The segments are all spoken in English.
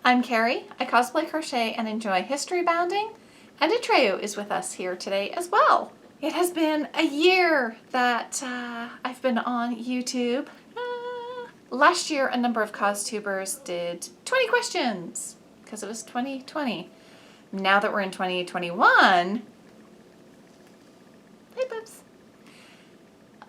I'm Carrie. I cosplay, crochet, and enjoy history bounding, and Atreyu is with us here today as well. It has been a year that I've been on YouTube. Last year, a number of Costubers did 20 questions because it was 2020. Now that we're in 2021, hey bubs,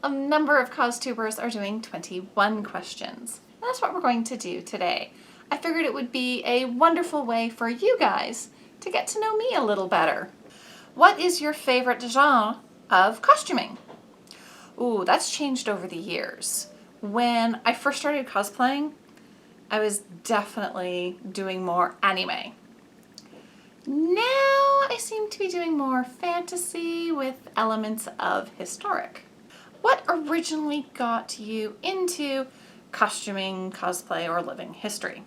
a number of Costubers are doing 21 questions. That's what we're going to do today. I figured it would be a wonderful way for you guys to get to know me a little better. What is your favorite genre of costuming? Ooh, that's changed over the years. When I first started cosplaying, I was definitely doing more anime. Now I seem to be doing more fantasy with elements of historic. What originally got you into costuming, cosplay, or living history?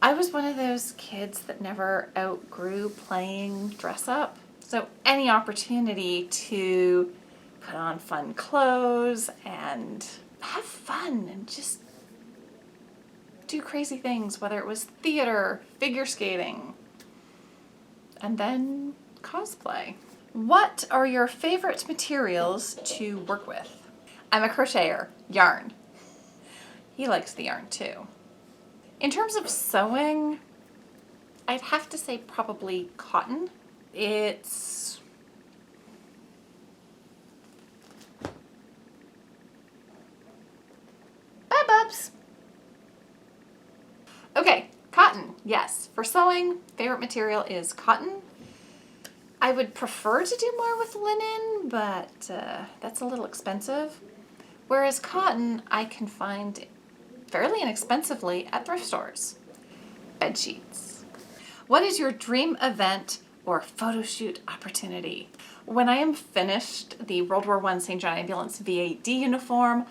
I was one of those kids that never outgrew playing dress up. So any opportunity to put on fun clothes and have fun and just do crazy things, whether it was theater, figure skating, and then cosplay. What are your favorite materials to work with? I'm a crocheter, yarn. He likes the yarn too. In terms of sewing, I'd have to say probably cotton. It's bye bubs. Okay, cotton, yes. For sewing, favorite material is cotton. I would prefer to do more with linen, but that's a little expensive. Whereas cotton, I can find fairly inexpensively at thrift stores. Bed sheets. What is your dream event or photo shoot opportunity? When I am finished the World War I St. John Ambulance VAD uniform,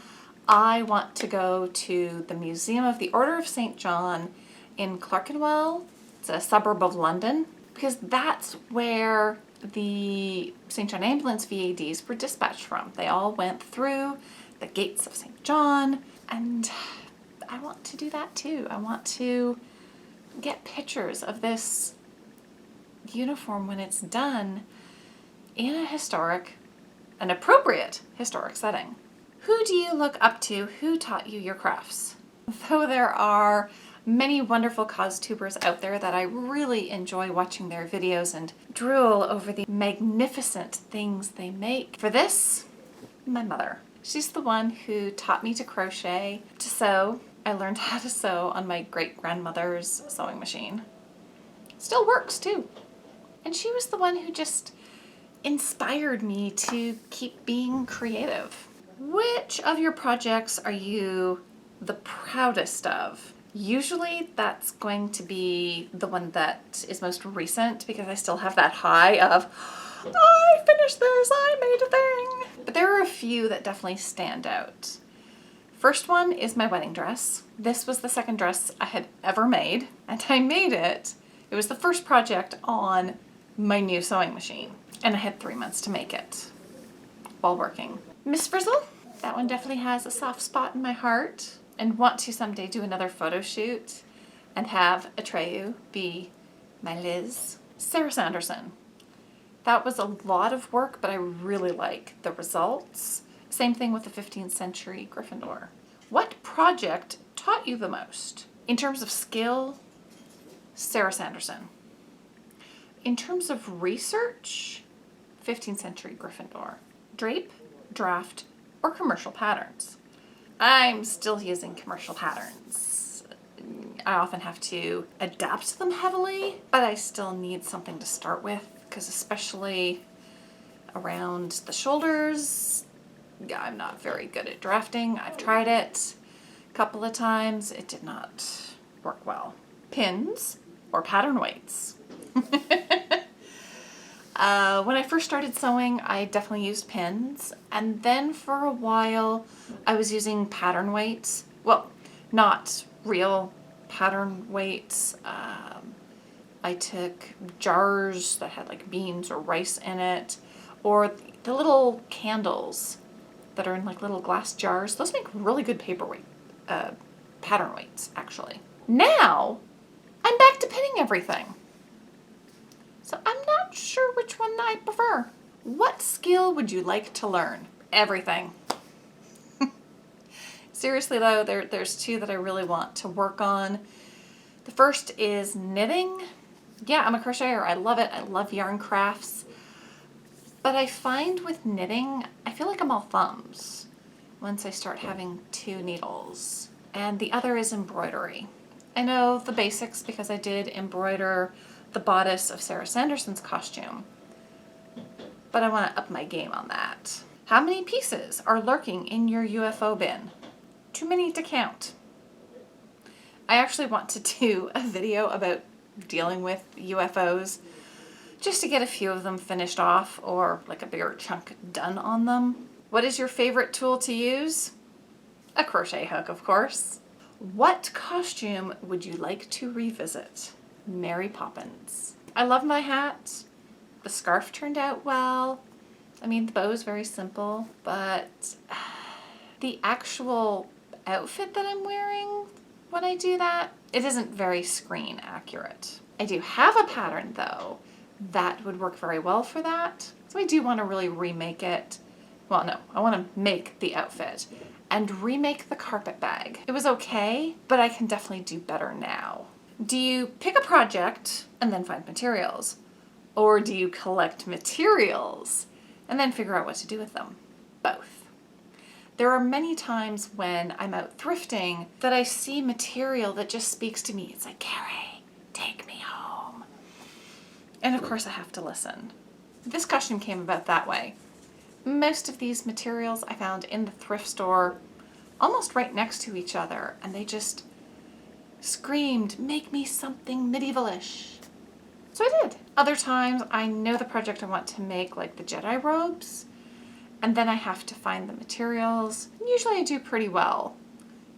I want to go to the Museum of the Order of St. John in Clerkenwell. It's a suburb of London, because that's where the St. John Ambulance VADs were dispatched from. They all went through the gates of St. John, and I want to do that too. I want to get pictures of this uniform when it's done in an appropriate historic setting. Who do you look up to? Who taught you your crafts? Though there are many wonderful costubers out there that I really enjoy watching their videos and drool over the magnificent things they make. For this, my mother. She's the one who taught me to crochet, to sew. I learned how to sew on my great-grandmother's sewing machine. Still works too. And she was the one who just inspired me to keep being creative. Which of your projects are you the proudest of? Usually that's going to be the one that is most recent, because I still have that high of, I finished this, I made a thing. But there are a few that definitely stand out. First one is my wedding dress. This was the second dress I had ever made, and I made it. It was the first project on my new sewing machine, and I had 3 months to make it while working. Miss Frizzle, that one definitely has a soft spot in my heart, and want to someday do another photo shoot and have Atreyu be my Liz. Sarah Sanderson. That was a lot of work, but I really like the results. Same thing with the 15th century Gryffindor. What project taught you the most? In terms of skill, Sarah Sanderson. In terms of research, 15th century Gryffindor. Drape, draft, or commercial patterns. I'm still using commercial patterns. I often have to adapt them heavily, but I still need something to start with, because especially around the shoulders, I'm not very good at drafting. I've tried it a couple of times. It did not work well. Pins or pattern weights. When I first started sewing, I definitely used pins, and then for a while I was using pattern weights. Well, not real pattern weights. I took jars that had like beans or rice in it, or the little candles that are in like little glass jars. Those make really good paperweight, pattern weights, actually. Now, I'm back to pinning everything. So I'm not sure which one I prefer. What skill would you like to learn? Everything. Seriously though, there's two that I really want to work on. The first is knitting. Yeah, I'm a crocheter. I love it. I love yarn crafts. But I find with knitting, I feel like I'm all thumbs once I start having two needles. And the other is embroidery. I know the basics because I did embroider the bodice of Sarah Sanderson's costume, but I want to up my game on that. How many pieces are lurking in your UFO bin? Too many to count. I actually want to do a video about dealing with UFOs just to get a few of them finished off or like a bigger chunk done on them. What is your favorite tool to use? A crochet hook, of course. What costume would you like to revisit? Mary Poppins. I love my hat. The scarf turned out well. I mean, the bow is very simple, but the actual outfit that I'm wearing when I do that, it isn't very screen accurate. I do have a pattern though that would work very well for that. So I do want to really remake it. Well, no, I want to make the outfit and remake the carpet bag. It was okay, but I can definitely do better now. Do you pick a project and then find materials? Or do you collect materials and then figure out what to do with them? Both. There are many times when I'm out thrifting that I see material that just speaks to me. It's like, Carrie, take me home. And of course I have to listen. This costume came about that way. Most of these materials I found in the thrift store almost right next to each other, and they just screamed, make me something medievalish. So I did. Other times I know the project I want to make, like the Jedi robes, and then I have to find the materials. Usually I do pretty well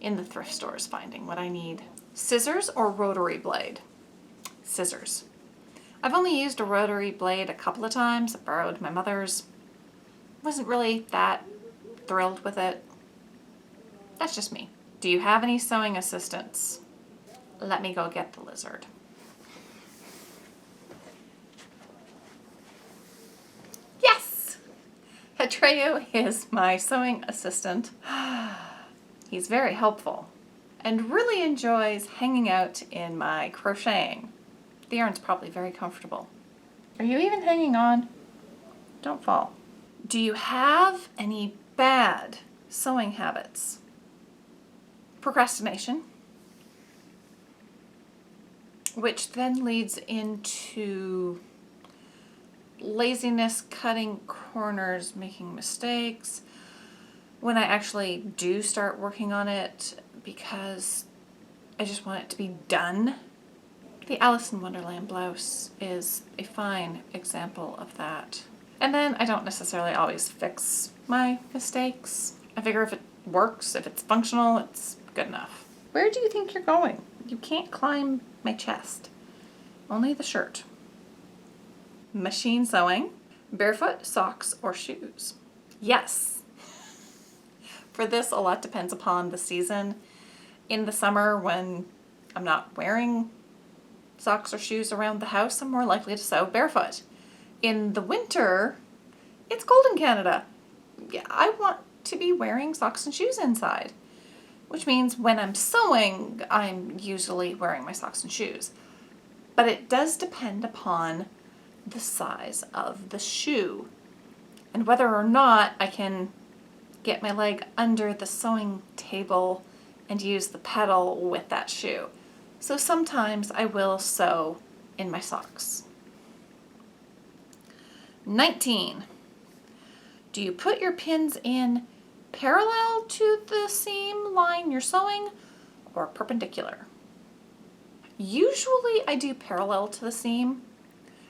in the thrift stores finding what I need. Scissors or rotary blade? Scissors. I've only used a rotary blade a couple of times. I borrowed my mother's. Wasn't really that thrilled with it. That's just me. Do you have any sewing assistants? Let me go get the lizard. Yes! Atreyu is my sewing assistant. He's very helpful and really enjoys hanging out in my crocheting. The yarn's probably very comfortable. Are you even hanging on? Don't fall. Do you have any bad sewing habits? Procrastination, which then leads into laziness, cutting corners, making mistakes. When I actually do start working on it because I just want it to be done. The Alice in Wonderland blouse is a fine example of that. And then I don't necessarily always fix my mistakes. I figure if it works, if it's functional, it's good enough. Where do you think you're going? You can't climb my chest. Only the shirt. Machine sewing, barefoot, socks, or shoes? Yes. For this, a lot depends upon the season. In the summer, when I'm not wearing socks or shoes around the house, I'm more likely to sew barefoot. In the winter, it's cold in Canada. Yeah, I want to be wearing socks and shoes inside, which means when I'm sewing, I'm usually wearing my socks and shoes. But it does depend upon the size of the shoe and whether or not I can get my leg under the sewing table and use the pedal with that shoe. So sometimes I will sew in my socks. 19. Do you put your pins in parallel to the seam line you're sewing or perpendicular? Usually I do parallel to the seam,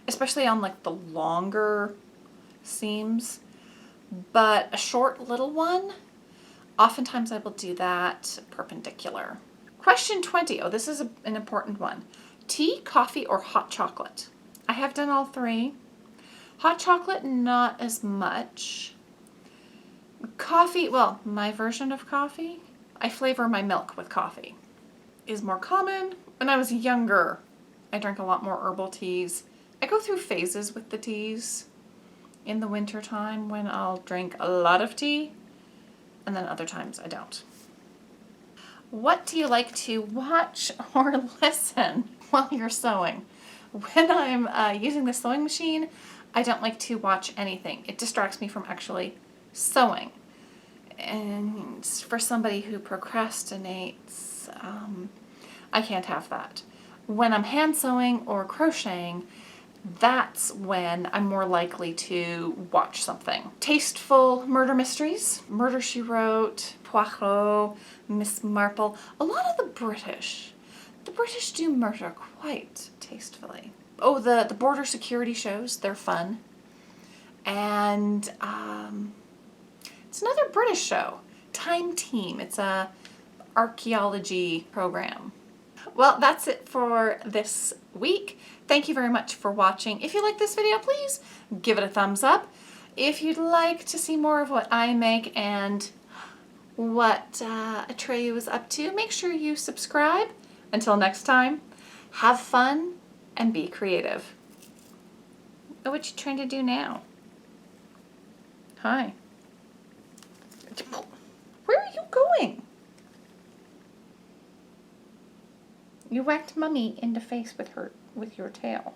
especially on like the longer seams, but a short little one, oftentimes I will do that perpendicular. Question 20. Oh, this is an important one. Tea, coffee, or hot chocolate? I have done all three. Hot chocolate, not as much. Coffee, well, my version of coffee, I flavor my milk with coffee, is more common. When I was younger, I drink a lot more herbal teas. I go through phases with the teas in the winter time when I'll drink a lot of tea, and then other times I don't. What do you like to watch or listen while you're sewing? When I'm using the sewing machine, I don't like to watch anything. It distracts me from actually sewing. And for somebody who procrastinates, I can't have that. When I'm hand sewing or crocheting, that's when I'm more likely to watch something. Tasteful murder mysteries, Murder, She Wrote, Poirot, Miss Marple. A lot of the British do murder quite tastefully. Oh, the border security shows, they're fun. And it's another British show, Time Team. It's a archaeology program. Well, that's it for this week. Thank you very much for watching. If you like this video, please give it a thumbs up. If you'd like to see more of what I make and what Atreyu is up to, make sure you subscribe. Until next time, have fun and be creative. Oh, what you trying to do now? Hi. Where are you going? You whacked Mummy in the face with your tail.